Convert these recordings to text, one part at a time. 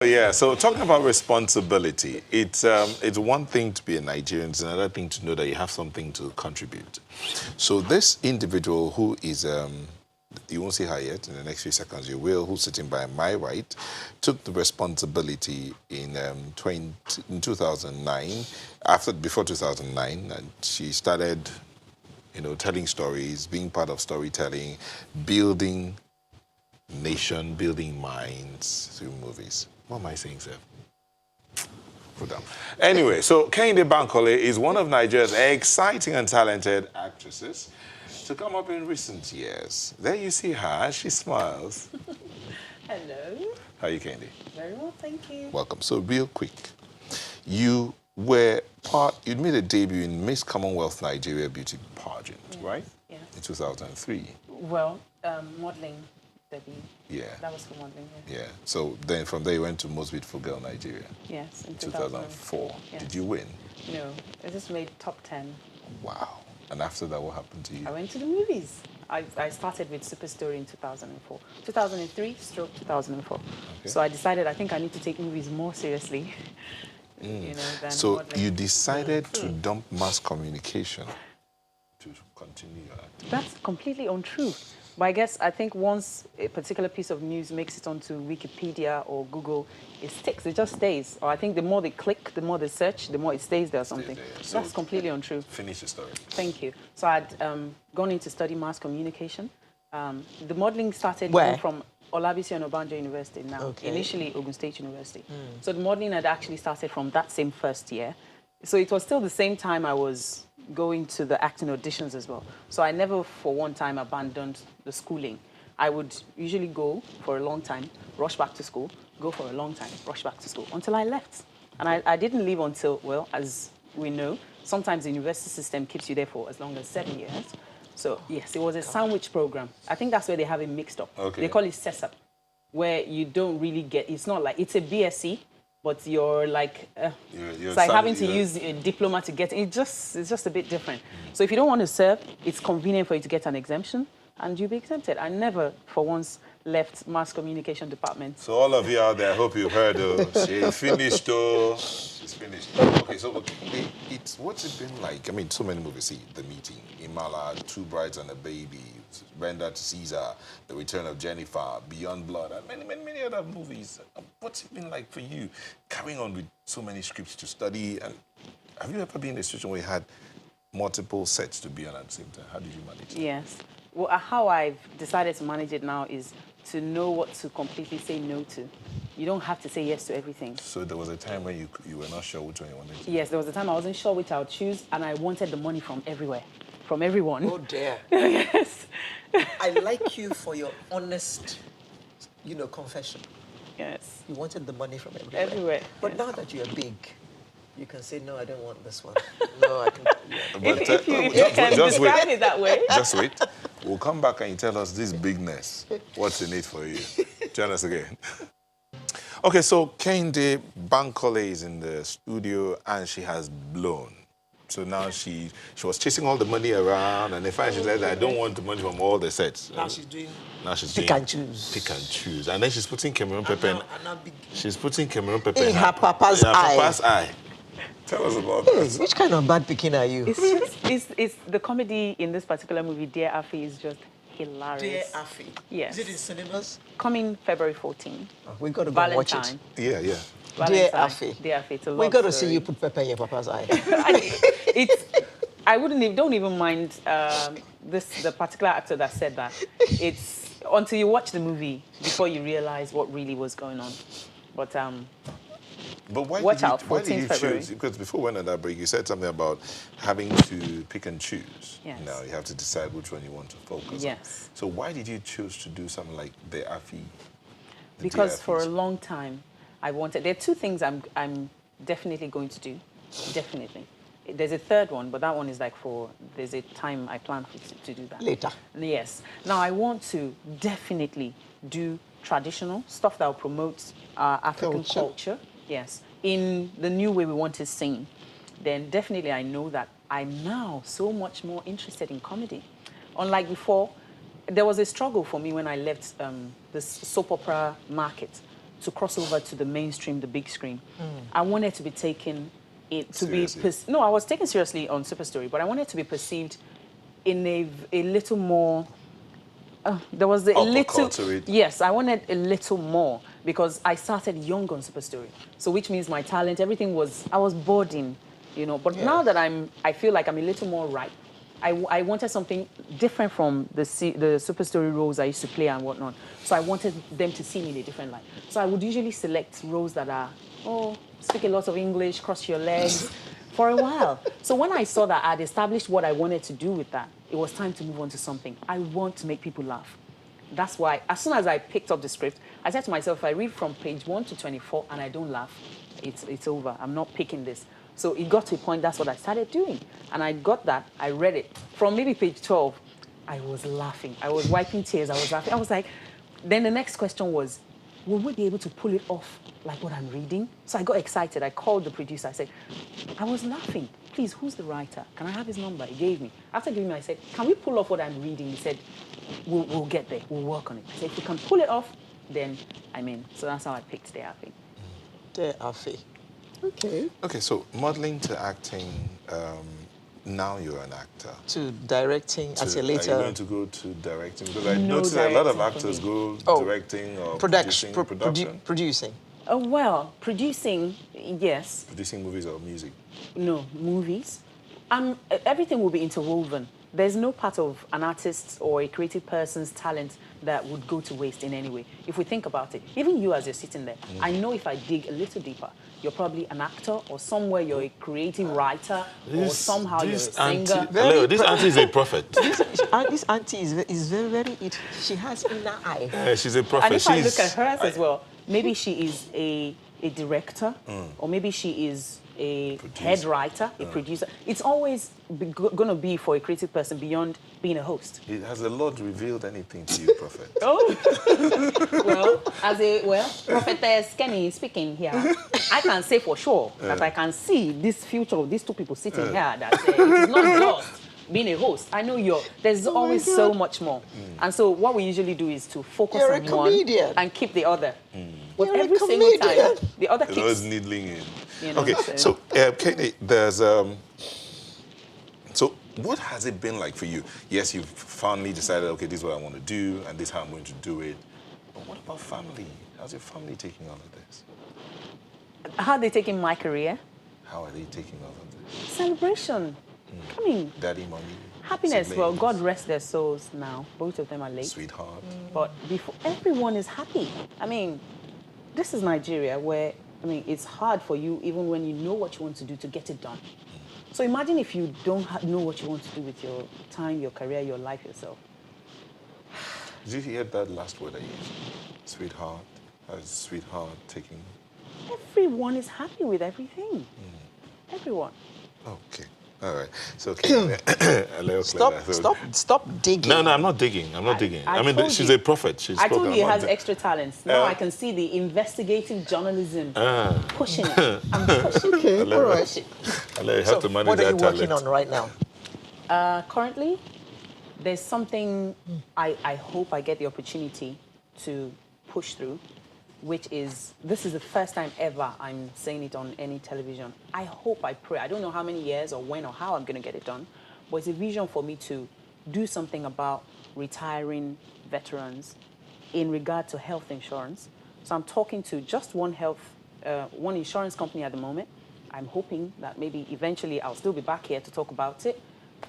Yeah, so talking about responsibility, it's one thing to be a Nigerian, it's another thing to know that you have something to contribute. So this individual who is, you won't see her yet, in the next few seconds you will, who's sitting by my right, took the responsibility in 2009, before 2009, and she started, telling stories, being part of storytelling, building nation, building minds through movies. What am I saying, sir? Put down. Anyway, so Kehinde Bankole is one of Nigeria's exciting and talented actresses to come up in recent years. There you see her, she smiles. Hello. How are you, Kehinde? Very well, thank you. Welcome. So real quick, you made a debut in Miss Commonwealth Nigeria Beauty Pageant, right? Yeah. In 2003. Well, modeling debut. Yeah. That was for modeling, Yeah. So then from there you went to Most Beautiful Girl Nigeria. Yes, in 2004. Yes. Did you win? No, I just made top 10. Wow. And after that, what happened to you? I went to the movies. I started with Super Story in 2004. 2003, stroke 2004. Okay. So I decided I think I need to take movies more seriously. Than so modeling. you decided to dump mass communication to continue your acting. That's completely untrue. But I think once a particular piece of news makes it onto Wikipedia or Google, it sticks, it just stays. Or I think the more they click, the more they search, the more it stays there or something. So that's completely untrue. Finish the story. Thank you. So I'd gone in to study mass communication. The modeling started from Olabisi Onabanjo University now, initially Ogun State University. So the modeling had actually started from that same first year. So it was still the same time I was going to the acting auditions as well. So I never for one time abandoned the schooling. I would usually go for a long time, rush back to school, go for a long time, rush back to school, until I left. And I didn't leave until, well, as we know, sometimes the university system keeps you there for as long as 7 years. So yes, it was a sandwich program. I think that's where they have it mixed up. Okay. They call it CESAP, where you don't really get, it's not like, it's a BSc, but you're like, it's like having to use a diploma to get, it's just a bit different. So if you don't want to serve, it's convenient for you to get an exemption and you'll be exempted. I never, for once, left mass communication department. So all of you out there, I hope you've heard, she finished, she's finished. Okay, so what's it been like? I mean, so many movies, see, The Meeting, Imala, Two Brides and a Baby, Brenda to Caesar, The Return of Jennifer, Beyond Blood, and many other movies. What's it been like for you, carrying on with so many scripts to study? And have you ever been in a situation where you had multiple sets to be on at the same time? How did you manage that? Yes. Well, how I've decided to manage it now is to know what to completely say no to. You don't have to say yes to everything. So there was a time when you were not sure which one you wanted to? Yes, there was a time I wasn't sure which I would choose, and I wanted the money from everywhere, from everyone. Oh, dear. Yes. I like you for your honest, confession. Yes. You wanted the money from everywhere. Everywhere. But now that you're big, you can say, no, I don't want this one. No, I can. Yeah. But if you can describe it that way. Just wait. We'll come back and you tell us this bigness. What's in it for you? Join us again. Okay, so Kehinde Bankole is in the studio and she has blown. So now she was chasing all the money around, and then finally she said, I don't want the money from all the sets. Now she's doing pick and choose. Pick and choose. And then she's putting Cameroon pepper she's putting Cameroon pepper in her papa's eye. Tell us about that. Which kind of bad picking are you? It's the comedy in this particular movie, Dear Afi, is just hilarious. Dear Afi. Yes. Is it in cinemas? Coming February 14. We got to go watch it. Yeah. Dear Afi. Dear Afi, it's a love We got to story. see you put pepper in your papa's eye. I don't even mind the particular actor that said that. It's until you watch the movie before you realize what really was going on. But watch out, 14th February. Choose? Because before we went on that break, you said something about having to pick and choose. Yes. Now you have to decide which one you want to focus on. Yes. So why did you choose to do something like the Afi? Because for a long time, I wanted. There are two things I'm definitely going to do. Definitely. There's a third one, but that one is like there's a time I plan to do that. Later. Yes. Now I want to definitely do traditional stuff that will promote African culture. Yes. In the new way we want it seen. Then definitely I know that I'm now so much more interested in comedy. Unlike before, there was a struggle for me when I left this soap opera market. to cross over to the mainstream, the big screen, I wanted to be taken Seriously? no, I was taken seriously on Superstory, but I wanted to be perceived in a little more. There was a Upper little. culture. Yes, I wanted a little more because I started young on Superstory, so which means my talent, everything was. I was boarding, you know. But now that I feel like I'm a little more ripe. I wanted something different from the Superstory roles I used to play and whatnot. So I wanted them to see me in a different light. So I would usually select roles that are, speak a lot of English, cross your legs, for a while. So when I saw that I'd established what I wanted to do with that, it was time to move on to something. I want to make people laugh. That's why, as soon as I picked up the script, I said to myself, if I read from page 1 to 24 and I don't laugh, it's over. I'm not picking this. So it got to a point, that's what I started doing. And I got that, I read it. From maybe page 12, I was laughing. I was wiping tears, I was laughing. I was like, then the next question was, will we be able to pull it off like what I'm reading? So I got excited. I called the producer. I said, I was laughing. Please, who's the writer? Can I have his number? He gave me. After giving me, I said, can we pull off what I'm reading? He said, we'll get there. We'll work on it. I said, if we can pull it off, then I'm in. So that's how I picked De Afe. De Afe. Okay. Okay, so modeling to acting, now you're an actor. To directing at a later... Are you going to go to directing? Because I noticed that a lot of actors go directing or producing. Producing. Well, producing, yes. Producing movies or music? No, movies. Everything will be interwoven. There's no part of an artist's or a creative person's talent that would go to waste in any way. If we think about it, even you as you're sitting there, I know if I dig a little deeper, you're probably an actor or somewhere you're a creative writer or somehow you're a singer. Hello, this auntie is a prophet. This auntie is very, very... She has inner eye. Yeah, she's a prophet. And if I look at hers as well, maybe she is a director or maybe she is a head writer, a producer. It's always going to be for a creative person beyond being a host. Has the Lord revealed anything to you, prophet? Prophetess Kenny speaking here, I can say for sure that I can see this future of these two people sitting here, that it is not just being a host. I know there's always so much more. And so what we usually do is to focus on one and keep the other. But every single time, the other keeps... always needling in. You know, okay, so Kehinde, there's... So what has it been like for you? Yes, you've finally decided, okay, this is what I want to do, and this is how I'm going to do it. But what about family? How's your family taking all of this? How are they taking my career? How are they taking all of this? Celebration. Coming. Daddy, mommy. Happiness. Siblings. Well, God rest their souls now. Both of them are late. Sweetheart. But before, everyone is happy. I mean, this is Nigeria where, it's hard for you, even when you know what you want to do, to get it done. So imagine if you don't know what you want to do with your time, your career, your life, yourself. Did you hear that last word I used? Sweetheart. Sweetheart taking... Everyone is happy with everything. Everyone. Okay. All right. So, okay. Stop digging. No, I'm not digging. I'm not digging. I mean, she's a prophet. I told you he has extra talents. Now I can see the investigative journalism pushing it. I'm pushing it. Okay, all right. So, what are you working on right now? Currently, there's something I hope I get the opportunity to push through, which is, this is the first time ever I'm saying it on any television. I hope, I pray, I don't know how many years or when or how I'm going to get it done, but it's a vision for me to do something about retiring veterans in regard to health insurance. So I'm talking to just one insurance company at the moment. I'm hoping that maybe eventually I'll still be back here to talk about it,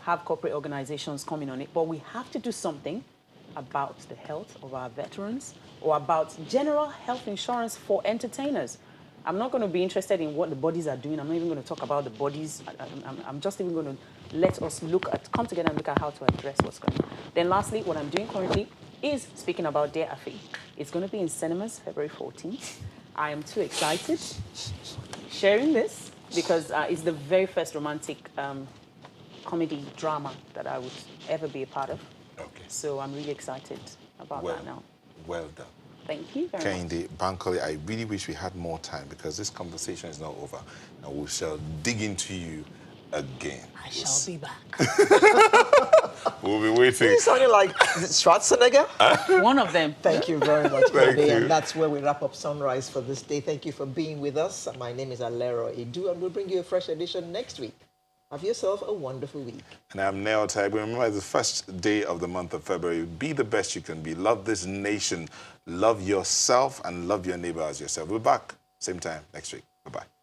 have corporate organizations coming on it, but we have to do something about the health of our veterans or about general health insurance for entertainers. I'm not going to be interested in what the bodies are doing. I'm not even going to talk about the bodies. I'm just even going to let us come together and look at how to address what's going on. Then lastly, what I'm doing currently is speaking about De Afe. It's going to be in cinemas February 14th. I am too excited sharing this because it's the very first romantic comedy drama that I would ever be a part of. Okay. So I'm really excited about that now. Well done. Thank you very much. Kehinde, Bankole, I really wish we had more time because this conversation is not over. And we shall dig into you again. I shall be back. We'll be waiting. You sounding like Schwarzenegger? One of them. Thank you very much, Thank Kehinde. you. And that's where we wrap up Sunrise for this day. Thank you for being with us. My name is Alero Edu, and we'll bring you a fresh edition next week. Have yourself a wonderful week. And I'm Nell Taibu. Remember, it's the first day of the month of February. Be the best you can be. Love this nation. Love yourself and love your neighbor as yourself. We're back same time next week. Bye-bye.